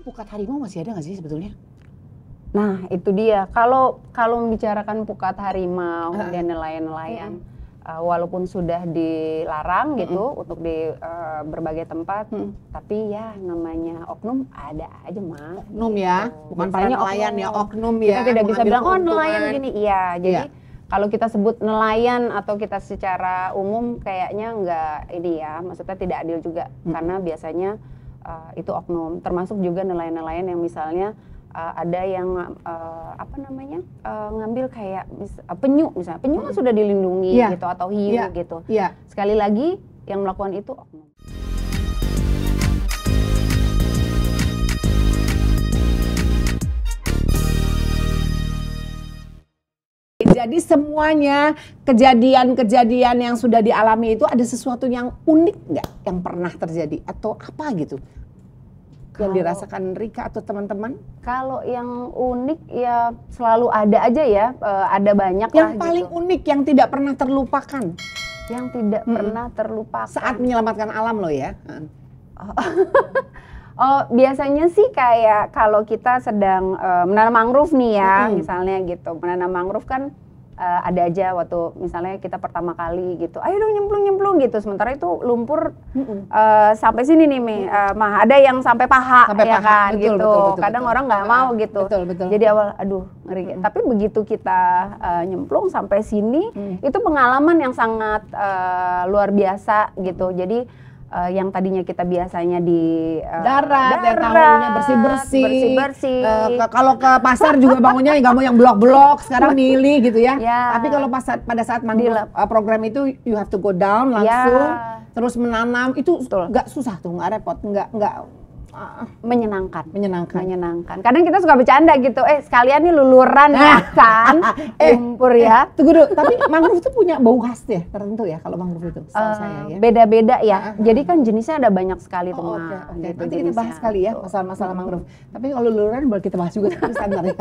pukat harimau masih ada nggak sih sebetulnya? Nah itu dia, kalau membicarakan pukat harimau dan nelayan-nelayan, walaupun sudah dilarang gitu untuk di berbagai tempat, tapi ya namanya oknum ada aja mah. Oknum ya, bukan para nelayan ya, oknum ya. Kita tidak bisa bilang oh nelayan gini, iya. Jadi kalau kita sebut nelayan atau kita secara umum kayaknya nggak ini ya, maksudnya tidak adil juga karena biasanya itu oknum, termasuk juga nelayan-nelayan yang misalnya ada yang ngambil kayak penyu misalnya, penyu kan sudah dilindungi gitu atau hiu gitu. Sekali lagi yang melakukan itu oknum. Jadi semuanya kejadian-kejadian yang sudah dialami itu ada sesuatu yang unik nggak yang pernah terjadi atau apa gitu? Yang dirasakan Rika atau teman-teman? Kalau yang unik ya selalu ada aja ya, ada banyak yang lah paling gitu. Unik yang tidak pernah terlupakan? Yang tidak pernah terlupakan saat menyelamatkan alam loh ya. Oh biasanya sih kayak kalau kita sedang menanam mangrove nih ya, misalnya gitu, menanam mangrove kan ada aja waktu misalnya kita pertama kali gitu, ayo dong nyemplung gitu, sementara itu lumpur sampai sini nih mah ada yang sampai paha ya kan, betul, gitu. Betul, kadang orang nggak mau gitu. Betul. Jadi awal aduh ngeri. Tapi begitu kita nyemplung sampai sini, itu pengalaman yang sangat luar biasa gitu. Jadi yang tadinya kita biasanya di darat yang tahunya bersih-bersih. Kalau ke pasar juga bangunnya nggak mau yang blok-blok, sekarang milih gitu ya. Tapi kalau pada saat program itu you have to go down langsung, terus menanam itu nggak susah tuh, nggak repot, nggak menyenangkan. Kadang kita suka bercanda gitu, sekalian nih luluran ya kan, lumpur ya. Tunggu dulu, tapi mangrove itu punya bau khas ya, tertentu ya kalau mangrove itu, setahu saya ya. Beda-beda ya, jadi kan jenisnya ada banyak sekali tuh. Gitu, nanti kita bahas kali ya masalah-masalah mangrove. Tapi kalau luluran boleh kita bahas juga tapi standar ya.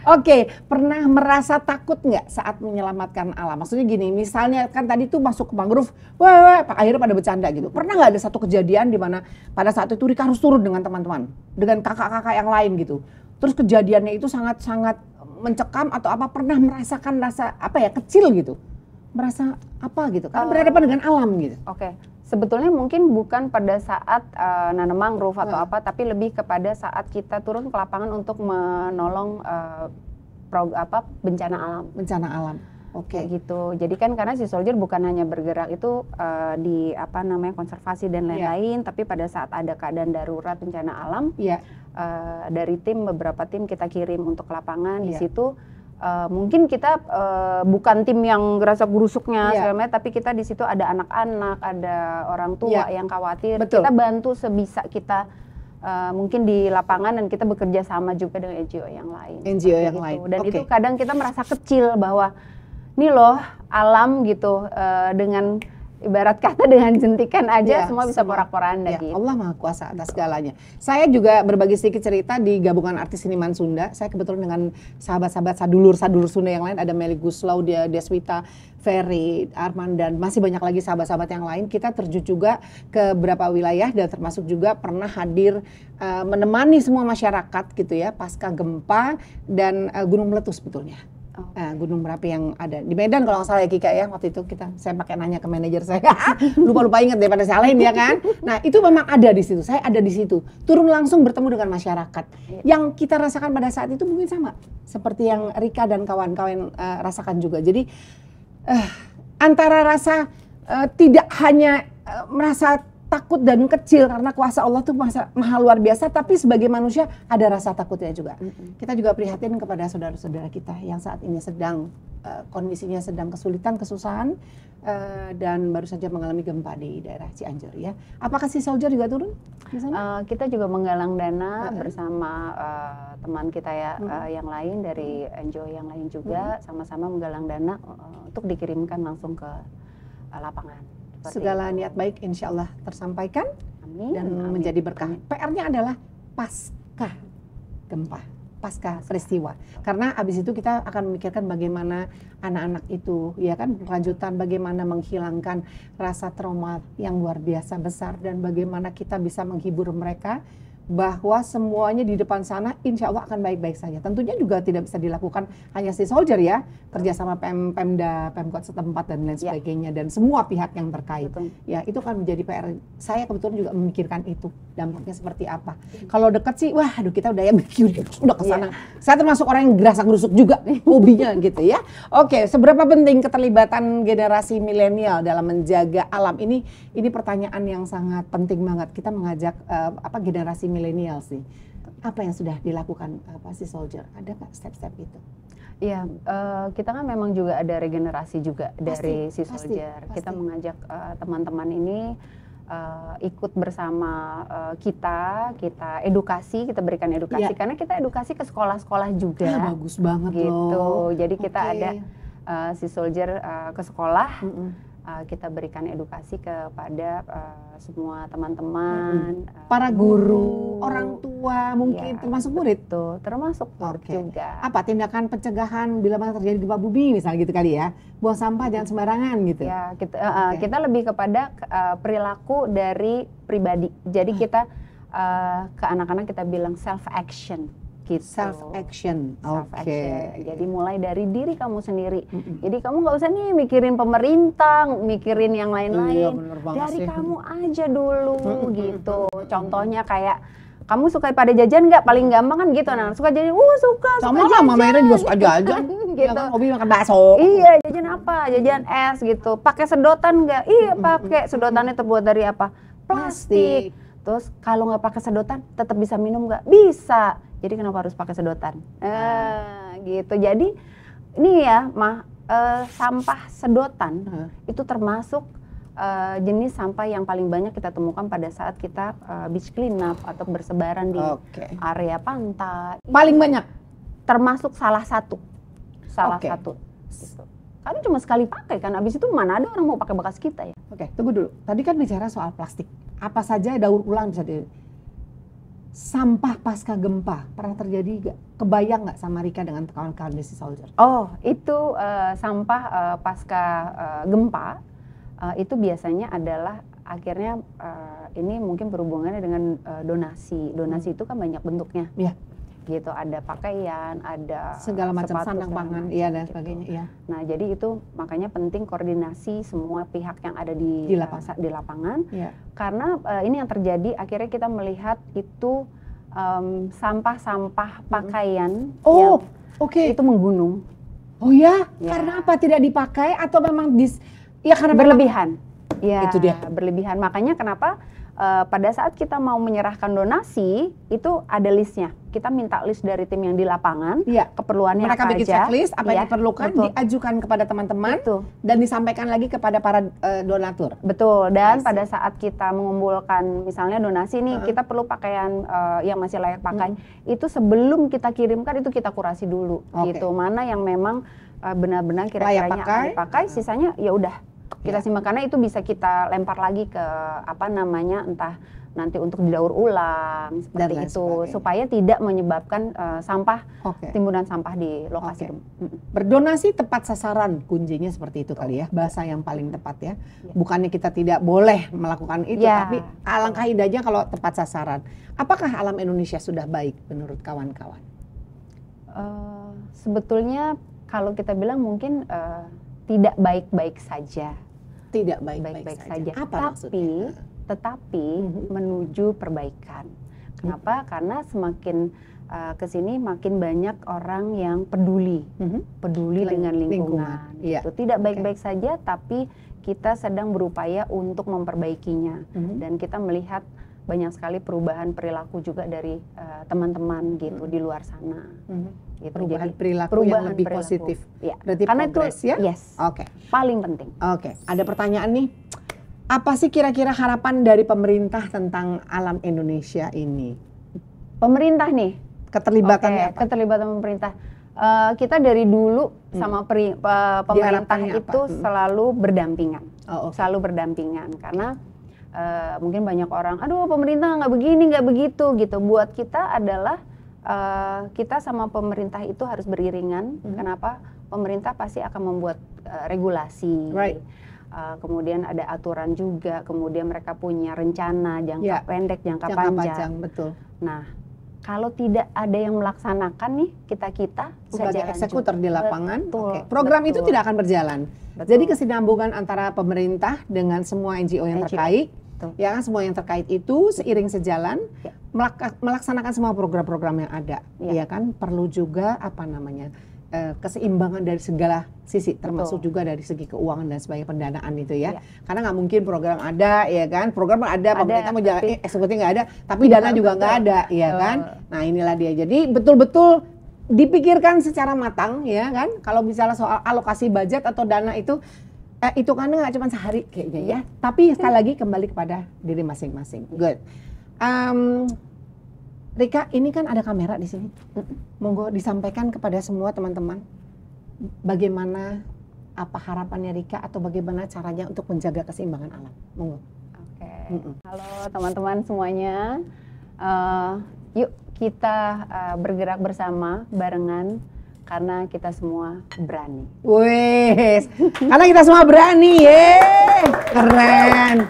Oke, pernah merasa takut nggak saat menyelamatkan alam? Maksudnya gini, misalnya kan tadi tuh masuk ke mangrove, wah, akhirnya pada bercanda gitu. Pernah nggak ada satu kejadian di mana pada saat itu Rika harus turun dengan teman-teman, dengan kakak-kakak yang lain gitu. Terus kejadiannya itu sangat-sangat mencekam atau apa, pernah merasakan rasa apa ya, kecil gitu. Merasa apa gitu, kan berhadapan dengan alam gitu. Oke. Sebetulnya mungkin bukan pada saat nanam mangrove atau apa, tapi lebih kepada saat kita turun ke lapangan untuk menolong bencana alam. Bencana alam. Oke. Gitu. Jadi kan karena Sea Soldier bukan hanya bergerak itu di konservasi dan lain-lain, tapi pada saat ada keadaan darurat bencana alam, dari beberapa tim kita kirim untuk ke lapangan. Di situ mungkin kita bukan tim yang gerasa-gerusuknya segala macam, tapi kita di situ ada anak-anak, ada orang tua yang khawatir. Betul. Kita bantu sebisa kita. Mungkin di lapangan, dan kita bekerja sama juga dengan NGO yang lain. NGO yang lain. Dan itu kadang kita merasa kecil bahwa nih loh alam gitu, dengan ibarat kata dengan jentikan aja semua bisa porak-poranda gitu. Allah Maha Kuasa atas segalanya. Saya juga berbagi sedikit cerita di gabungan artis seniman Sunda. Saya kebetulan dengan sahabat-sahabat sadulur Sunda yang lain, ada Meli Guslau, Deswita, Ferry, Arman, dan masih banyak lagi sahabat-sahabat yang lain. Kita terjun juga ke beberapa wilayah dan termasuk juga pernah hadir menemani semua masyarakat gitu ya pasca gempa dan gunung meletus sebetulnya. Gunung Merapi yang ada di Medan kalau nggak salah ya Kika ya, waktu itu saya pakai nanya ke manajer saya, lupa ingat daripada salahin ya kan. Nah itu memang ada di situ, saya ada di situ, turun langsung bertemu dengan masyarakat. Yang kita rasakan pada saat itu mungkin sama seperti yang Rika dan kawan-kawan rasakan juga. Jadi antara rasa tidak hanya merasa takut dan kecil karena kuasa Allah tuh maha luar biasa, tapi sebagai manusia ada rasa takutnya juga. Kita juga prihatin kepada saudara-saudara kita yang saat ini sedang kondisinya sedang kesulitan, kesusahan, dan baru saja mengalami gempa di daerah Cianjur ya. Apakah Sea Soldier juga turun di sana? Kita juga menggalang dana bersama teman kita ya yang lain dari NGO yang lain juga, sama-sama menggalang dana untuk dikirimkan langsung ke lapangan. Segala niat baik insya Allah tersampaikan. Dan menjadi berkah. PR-nya adalah pasca gempa, pasca peristiwa. Karena abis itu kita akan memikirkan bagaimana anak-anak itu, ya kan, kelanjutan bagaimana menghilangkan rasa trauma yang luar biasa besar dan bagaimana kita bisa menghibur mereka bahwa semuanya di depan sana insya Allah akan baik-baik saja. Tentunya juga tidak bisa dilakukan hanya Sea Soldier ya, kerjasama Pemda, Pemkot setempat dan lain sebagainya, dan semua pihak yang terkait. Betul. Ya itu kan menjadi PR. Saya kebetulan juga memikirkan itu, dampaknya seperti apa. Kalau dekat sih, wah aduh kita udah ya udah ke sana. Saya termasuk orang yang gerasa-gerusuk juga, hobinya gitu ya. Oke, seberapa penting keterlibatan generasi milenial dalam menjaga alam ini pertanyaan yang sangat penting banget. Kita mengajak generasi milenial sih. Apa yang sudah dilakukan Sea Soldier? Ada nggak step-step itu? Iya, kita kan memang juga ada regenerasi juga dari Sea Soldier. Pasti. Kita mengajak teman-teman ini ikut bersama kita edukasi, kita berikan edukasi karena kita edukasi ke sekolah-sekolah juga. Bagus banget gitu. Loh. Jadi kita ada Sea Soldier ke sekolah. Kita berikan edukasi kepada semua teman-teman, para guru, orang tua, mungkin termasuk murid tuh, termasuk murid juga. Apa tindakan pencegahan bila mana terjadi gempa bumi misalnya gitu kali ya, buang sampah jangan sembarangan gitu. Ya, kita lebih kepada perilaku dari pribadi. Jadi kita ke anak-anak kita bilang self action. Gitu. Self action. Jadi mulai dari diri kamu sendiri. Jadi kamu nggak usah nih mikirin pemerintah, mikirin yang lain-lain. Dari kamu aja dulu gitu. Contohnya kayak kamu suka pada jajan nggak? Paling gampang kan gitu. Nah, suka jajan, suka sama lah, Mama Ira juga suka jajan. Gitu. Hobi makan bakso. Iya, jajan apa? Jajan es gitu. Pakai sedotan nggak? Iya, pakai. Sedotannya terbuat dari apa? Plastik. Terus kalau nggak pakai sedotan, tetap bisa minum nggak? Bisa. Jadi kenapa harus pakai sedotan? Gitu. Jadi ini ya, sampah sedotan itu termasuk jenis sampah yang paling banyak kita temukan pada saat kita beach clean up atau bersebaran di area pantai. Paling banyak? Termasuk salah satu. Gitu. Karena cuma sekali pakai kan, abis itu mana ada orang mau pakai bekas kita ya. Tunggu dulu. Tadi kan bicara soal plastik. Apa saja daur ulang bisa sampah pasca gempa pernah terjadi gak? Kebayang nggak sama Rika dengan kawan-kawan di Sea Soldier? Oh, itu sampah pasca gempa itu biasanya adalah akhirnya ini mungkin berhubungannya dengan donasi. Donasi itu kan banyak bentuknya. Iya. Gitu, ada pakaian, ada segala macam sepatu, sandang pangan, iya dan sebagainya. Iya. Nah, jadi itu makanya penting koordinasi semua pihak yang ada di lapangan. Iya. Karena ini yang terjadi, akhirnya kita melihat itu sampah-sampah pakaian itu menggunung. Oh ya? Karena apa tidak dipakai atau memang karena berlebihan? Ya, itu dia. Berlebihan. Makanya kenapa pada saat kita mau menyerahkan donasi itu ada listnya. Kita minta list dari tim yang di lapangan, keperluannya mereka apa bikin aja. Checklist apa yang diperlukan, diajukan kepada teman-teman dan disampaikan lagi kepada para donatur. Betul. Dan pada saat kita mengumpulkan misalnya donasi nih, kita perlu pakaian yang masih layak pakai. Itu sebelum kita kirimkan itu kita kurasi dulu. Gitu. Mana yang memang benar-benar kira-kiranya akan dipakai, sisanya ya udah kita simpan, karena itu bisa kita lempar lagi ke entah nanti untuk didaur ulang seperti itu, supaya tidak menyebabkan timbunan sampah di lokasi. Berdonasi tepat sasaran kuncinya seperti itu kali ya, bahasa yang paling tepat ya. Bukannya kita tidak boleh melakukan itu, tapi alangkah indahnya kalau tepat sasaran. Apakah alam Indonesia sudah baik menurut kawan-kawan? Sebetulnya kalau kita bilang mungkin tidak baik-baik saja. Tidak baik-baik saja. Apa maksudnya? Tetapi menuju perbaikan. Kenapa? Karena semakin kesini makin banyak orang yang peduli dengan lingkungan. Gitu. Tidak baik-baik saja, tapi kita sedang berupaya untuk memperbaikinya. Dan kita melihat banyak sekali perubahan perilaku juga dari teman-teman gitu di luar sana. Gitu. Perubahan perilaku yang lebih positif. Ya. Berarti karena progress, itu ya? Paling penting. Ada pertanyaan nih. Apa sih kira-kira harapan dari pemerintah tentang alam Indonesia ini? Pemerintah nih, keterlibatannya apa? Keterlibatan pemerintah. Kita dari dulu sama pemerintah itu selalu berdampingan. Selalu berdampingan karena mungkin banyak orang, aduh pemerintah nggak begini, nggak begitu gitu. Buat kita adalah kita sama pemerintah itu harus beriringan. Kenapa? Pemerintah pasti akan membuat regulasi. kemudian ada aturan juga, kemudian mereka punya rencana jangka pendek, jangka panjang. Betul. Nah, kalau tidak ada yang melaksanakan nih, kita sebagai eksekutor di lapangan, betul, program betul. itu tidak akan berjalan. Betul. Jadi kesinambungan antara pemerintah dengan semua NGO yang terkait, ya kan, semua yang terkait itu seiring sejalan melaksanakan semua program-program yang ada, ya kan, perlu juga keseimbangan dari segala sisi, termasuk juga dari segi keuangan dan sebagai pendanaan itu ya. Karena nggak mungkin program ada, ya kan, program ada, pemerintah mau jalan, eksekutif nggak ada, tapi dana juga nggak ada, ya kan. Nah inilah dia, jadi betul-betul dipikirkan secara matang, ya kan. Kalau misalnya soal alokasi budget atau dana itu kan nggak cuma sehari kayaknya ya, tapi sekali lagi kembali kepada diri masing-masing. Good. Rika, ini kan ada kamera di sini. Monggo disampaikan kepada semua teman-teman bagaimana apa harapannya Rika atau bagaimana caranya untuk menjaga keseimbangan alam. Monggo. Oke. Halo teman-teman semuanya. Yuk kita bergerak bersama barengan karena kita semua berani. Wes, karena kita semua berani, keren.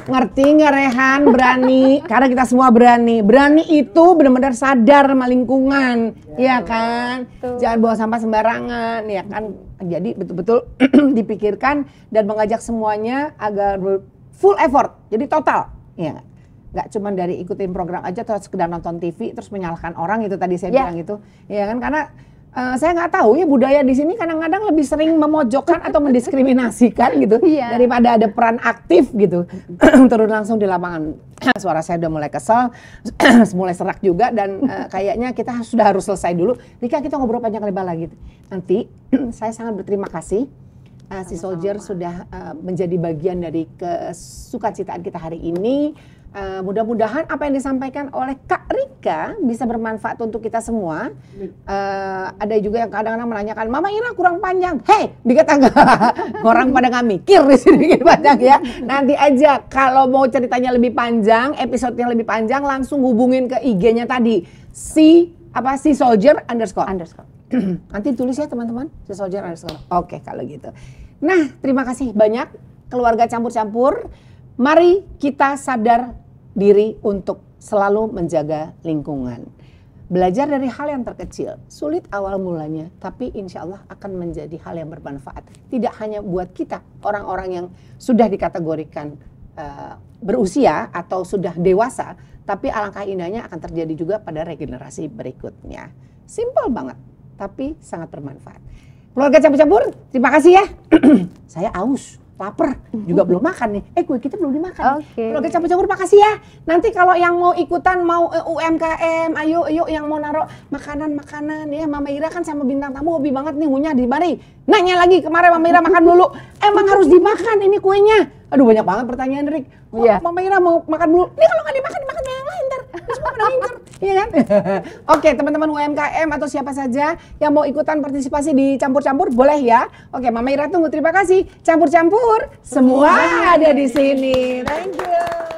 Ngerti nggak Rehan? Berani, karena kita semua berani. Berani itu benar-benar sadar sama lingkungan, ya kan? Jangan buang sampah sembarangan, ya kan? Jadi betul-betul dipikirkan dan mengajak semuanya agar full effort, jadi total, ya nggak? Nggak cuma dari ikutin program aja atau sekedar nonton TV terus menyalahkan orang itu tadi saya bilang itu, ya kan? Karena saya nggak tahu ya, budaya di sini kadang-kadang lebih sering memojokkan atau mendiskriminasikan gitu daripada ada peran aktif gitu turun langsung di lapangan. Suara saya udah mulai kesel, mulai serak juga dan kayaknya kita sudah harus selesai dulu. Rika, kita ngobrol panjang lebar lagi. Nanti saya sangat berterima kasih Sea Soldier sudah menjadi bagian dari kesukacitaan kita hari ini. Mudah-mudahan apa yang disampaikan oleh Kak Rika bisa bermanfaat untuk kita semua. Ada juga yang kadang-kadang menanyakan, Mama Ira kurang panjang. Hei, dikata orang pada nggak mikir di sini bikin panjang ya. Nanti aja kalau mau ceritanya lebih panjang, episode yang lebih panjang, langsung hubungin ke IG-nya tadi, Sea Soldier _. Nanti tulis ya teman-teman, Sea Soldier _. Oke, kalau gitu. Nah, terima kasih banyak keluarga campur-campur. Mari kita sadar diri untuk selalu menjaga lingkungan. Belajar dari hal yang terkecil, sulit awal mulanya, tapi insya Allah akan menjadi hal yang bermanfaat. Tidak hanya buat kita, orang-orang yang sudah dikategorikan berusia atau sudah dewasa, tapi alangkah indahnya akan terjadi juga pada regenerasi berikutnya. Simple banget, tapi sangat bermanfaat. Keluarga campur-campur, terima kasih ya. Saya aus. Lapar, juga belum makan nih. Kue kita belum dimakan. Keluarga campur-campur makasih ya. Nanti kalau yang mau ikutan, mau UMKM, ayo yang mau naruh makanan-makanan ya. Mama Ira kan sama bintang tamu hobi banget nih ngunyah di mari. Nanya lagi kemarin Mama Ira makan dulu. Emang harus dimakan ini kuenya. Aduh banyak banget pertanyaan Rik. Mama Ira mau makan dulu. Ini kalau nggak dimakan yang lain ntar. Semua pada ngincer, iya kan? Oke, teman-teman UMKM atau siapa saja yang mau ikutan partisipasi di campur-campur boleh ya. Oke, Mama Ira tunggu, terima kasih. Campur-campur semua ada di sini. Thank you.